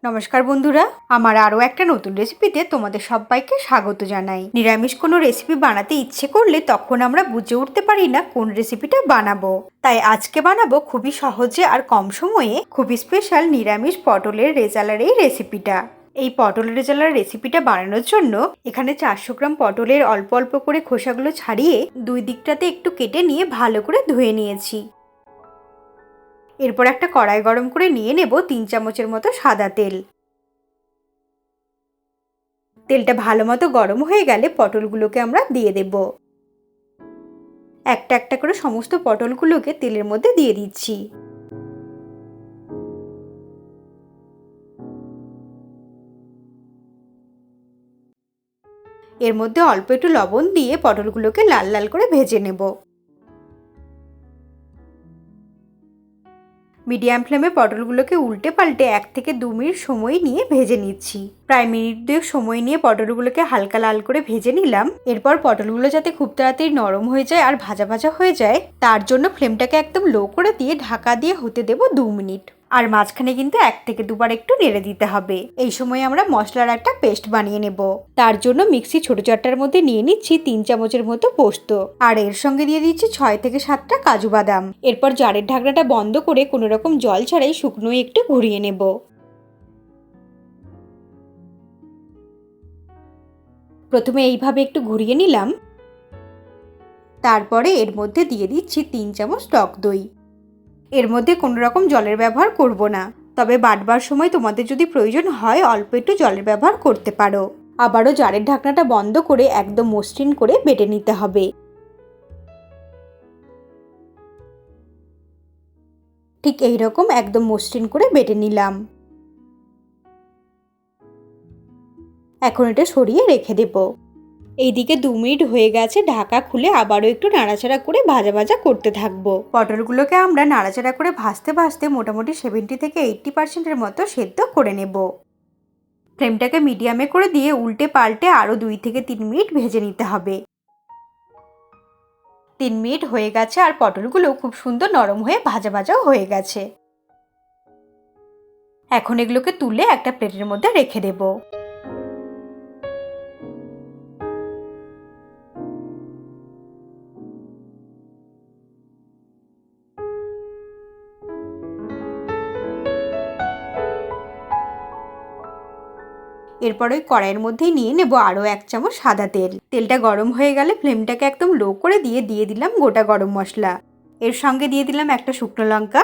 নমস্কার বন্ধুরা, আমার আরও একটা নতুন রেসিপিতে তোমাদের সবাইকে স্বাগত জানাই। নিরামিষ কোনো রেসিপি বানাতে ইচ্ছে করলে তখন আমরা বুঝে উঠতে পারি না কোন রেসিপিটা বানাবো। তাই আজকে বানাবো খুবই সহজে আর কম সময়ে খুবই স্পেশাল নিরামিষ পটলের রেজালার এই রেসিপিটা। এই পটলের রেজালার রেসিপিটা বানানোর জন্য এখানে 400 গ্রাম পটলের অল্প অল্প করে খোসাগুলো ছাড়িয়ে দুই দিকটাতে একটু কেটে নিয়ে ভালো করে ধুয়ে নিয়েছি। এরপর একটা কড়াই গরম করে নিয়ে নেব 3 চামচের মতো সাদা তেল। তেলটা ভালো মতো গরম হয়ে গেলে পটলগুলোকে আমরা দিয়ে দেব। একটা একটা করে সমস্ত পটলগুলোকে তেলের মধ্যে দিয়ে দিচ্ছি। এর মধ্যে অল্প একটু লবণ দিয়ে পটলগুলোকে লাল লাল করে ভেজে নেব। মিডিয়াম ফ্লেমে পটলগুলোকে উল্টে পাল্টে 1 থেকে 2 মিনিট সময় নিয়ে ভেজে নিচ্ছি। প্রায় মিনিট 2 সময় নিয়ে পটলগুলোকে হালকা লাল করে ভেজে নিলাম। এরপর পটলগুলো যাতে খুব তাড়াতাড়ি নরম হয়ে যায় আর ভাজা ভাজা হয়ে যায়, তার জন্য ফ্লেমটাকে একদম লো করে দিয়ে ঢাকা দিয়ে হতে দেব 2 মিনিট। আর মাঝখানে কিন্তু 1 থেকে 2 বার একটু নেড়ে দিতে হবে। এই সময় আমরা মশলার একটা পেস্ট বানিয়ে নেব। তার জন্য মিক্সি ছোট চারটার মধ্যে নিয়ে নিচ্ছি 3 চামচের মতো পোস্ত, আর এর সঙ্গে দিয়ে দিচ্ছি 6 থেকে 7টা কাজু বাদাম। এরপর জারের ঢাকনাটা বন্ধ করে কোনো রকম জল ছাড়াই শুকনোই একটু ঘুরিয়ে নেব। প্রথমে এইভাবে একটু ঘুরিয়ে নিলাম। তারপরে এর মধ্যে দিয়ে দিচ্ছি 3 চামচ টক দই। এর মধ্যে কোনো রকম জলের ব্যবহার করব না, তবে বাটবার সময় তোমাদের যদি প্রয়োজন হয় অল্প একটু জলের ব্যবহার করতে পারো। আবারও জারের ঢাকনাটা বন্ধ করে একদম মসৃণ করে বেটে নিতে হবে। ঠিক এই রকম একদম মসৃণ করে বেটে নিলাম। এখন এটা সরিয়ে রেখে দেব। এইদিকে 2 মিনিট হয়ে গেছে, ঢাকা খুলে আবারও একটু নাড়াচাড়া করে ভাজা ভাজা করতে থাকবো। পটলগুলোকে আমরা নাড়াচাড়া করে ভাজতে ভাজতে মোটামুটি 70 থেকে 80% মতো সেদ্ধ করে নেব। ফ্লেমটাকে মিডিয়ামে করে দিয়ে উল্টে পাল্টে আরও 2 থেকে 3 মিনিট ভেজে নিতে হবে। 3 মিনিট হয়ে গেছে আর পটলগুলো খুব সুন্দর নরম হয়ে ভাজা ভাজাও হয়ে গেছে। এখন এগুলোকে তুলে একটা প্লেটের মধ্যে রেখে দেব। এরপর ওই কড়াইয়ের মধ্যেই নিয়ে নেব আরও 1 চামচ সাদা তেল। তেলটা গরম হয়ে গেলে ফ্লেমটাকে একদম লো করে দিয়ে দিলাম গোটা গরম মশলা। এর সঙ্গে দিয়ে দিলাম একটা শুকনো লঙ্কা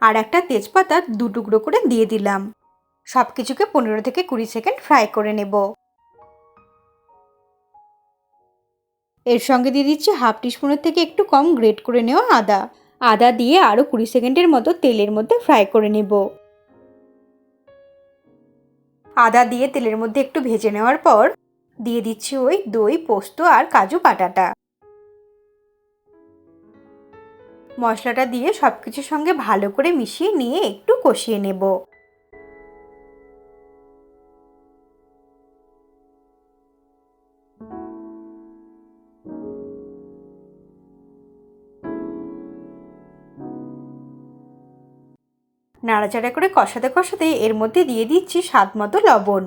আর একটা তেজপাতা 2 টুকরো করে দিয়ে দিলাম। সব কিছুকে 15 থেকে 20 সেকেন্ড ফ্রাই করে নেব। এর সঙ্গে দিয়ে দিচ্ছি হাফ টিস্পুনের থেকে একটু কম গ্রেট করে নেওয়া আদা দিয়ে আরও 20 সেকেন্ডের মতো তেলের মধ্যে ফ্রাই করে নেব। আদা দিয়ে তেলের মধ্যে একটু ভেজে নেওয়ার পর দিয়ে দিচ্ছি ওই দই, পোস্ত আর কাজু বাটাটা। মশলাটা দিয়ে সবকিছুর সঙ্গে ভালো করে মিশিয়ে নিয়ে একটু কষিয়ে নেব। নাড়াচাড়া করে কষাতে কষাতে এর মধ্যে দিয়ে দিচ্ছি স্বাদ মতো লবণ।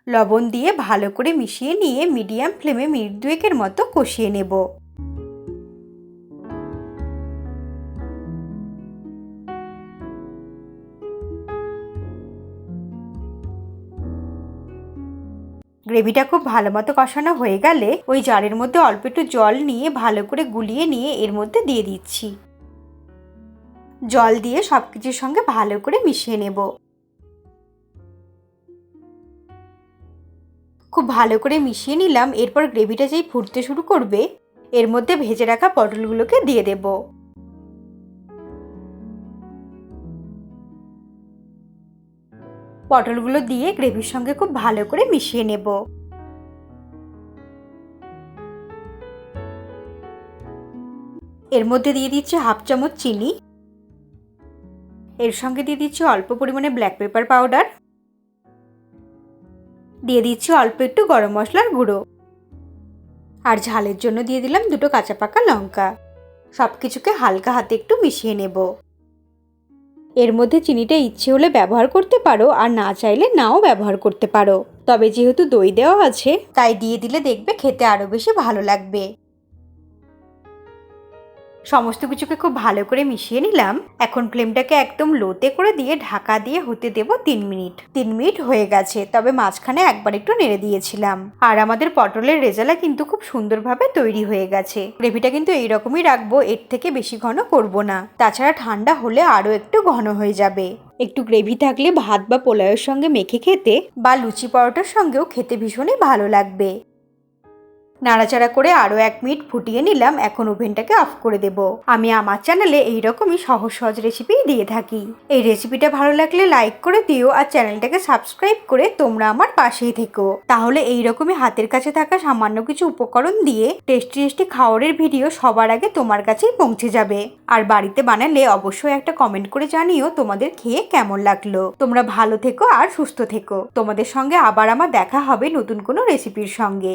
লবণ দিয়ে ভালো করে মিশিয়ে নিয়ে মিডিয়াম ফ্লেমে মিনিট 2 মতো কষিয়ে নেব। গ্রেভিটা খুব ভালো মতো কষানো হয়ে গেলে ওই জারের মধ্যে অল্প একটু জল নিয়ে ভালো করে গুলিয়ে নিয়ে এর মধ্যে দিয়ে দিচ্ছি। জল দিয়ে সবকিছুর সঙ্গে ভালো করে মিশিয়ে নেব। খুব ভালো করে মিশিয়ে নিলাম। এরপর গ্রেভিটা যেই ফুটতে শুরু করবে এর মধ্যে ভেজে রাখা পটলগুলোকে দিয়ে দেব। পটলগুলো দিয়ে গ্রেভির সঙ্গে খুব ভালো করে মিশিয়ে নেব। এর মধ্যে দিয়ে দিচ্ছি হাফ চামচ চিনি। এর সঙ্গে দিয়ে দিচ্ছি অল্প পরিমাণে ব্ল্যাক পেপার পাউডার। দিয়ে দিচ্ছি অল্প একটু গরম মশলার গুঁড়ো। আর ঝালের জন্য দিয়ে দিলাম 2টো কাঁচা পাকা লঙ্কা। সব কিছুকে হালকা হাতে একটু মিশিয়ে নেব। এর মধ্যে চিনিটা ইচ্ছে হলে ব্যবহার করতে পারো, আর না চাইলে নাও ব্যবহার করতে পারো। তবে যেহেতু দই দেওয়া আছে তাই দিয়ে দিলে দেখবে খেতে আরো বেশি ভালো লাগবে। সমস্ত কিছুকে খুব ভালো করে মিশিয়ে নিলাম। এখন ফ্লেমটাকে একদম লোতে করে দিয়ে ঢাকা দিয়ে হতে দেব 3 মিনিট। 3 মিনিট হয়ে গেছে, তবে মাঝখানে একবার একটু নেড়ে দিয়েছিলাম। আর আমাদের পটলের রেজালা কিন্তু খুব সুন্দরভাবে তৈরি হয়ে গেছে। গ্রেভিটা কিন্তু এইরকমই রাখবো, এর থেকে বেশি ঘন করব না, তাছাড়া ঠান্ডা হলে আরো একটু ঘন হয়ে যাবে। একটু গ্রেভি থাকলে ভাত বা পোলাওয়ের সঙ্গে মেখে খেতে বা লুচি পরোটার সঙ্গেও খেতে ভীষণই ভালো লাগবে। নাড়াচাড়া করে আরও 1 মিনিট ফুটিয়ে নিলাম। এখন ওভেনটাকে অফ করে দেব। আমি আমার চ্যানেলে এইরকমই সহজ সহজ রেসিপি দিয়ে থাকি। এই রেসিপিটা ভালো লাগলে লাইক করে দিও, আর চ্যানেলটাকে সাবস্ক্রাইব করে তোমরা আমার পাশেই থেকো। তাহলে এইরকমই হাতের কাছে থাকা সামান্য কিছু উপকরণ দিয়ে টেস্টি টেস্টি খাবারের ভিডিও সবার আগে তোমার কাছেই পৌঁছে যাবে। আর বাড়িতে বানালে অবশ্যই একটা কমেন্ট করে জানিও তোমাদের খেয়ে কেমন লাগলো। তোমরা ভালো থেকো আর সুস্থ থেকো। তোমাদের সঙ্গে আবার আমার দেখা হবে নতুন কোনো রেসিপির সঙ্গে।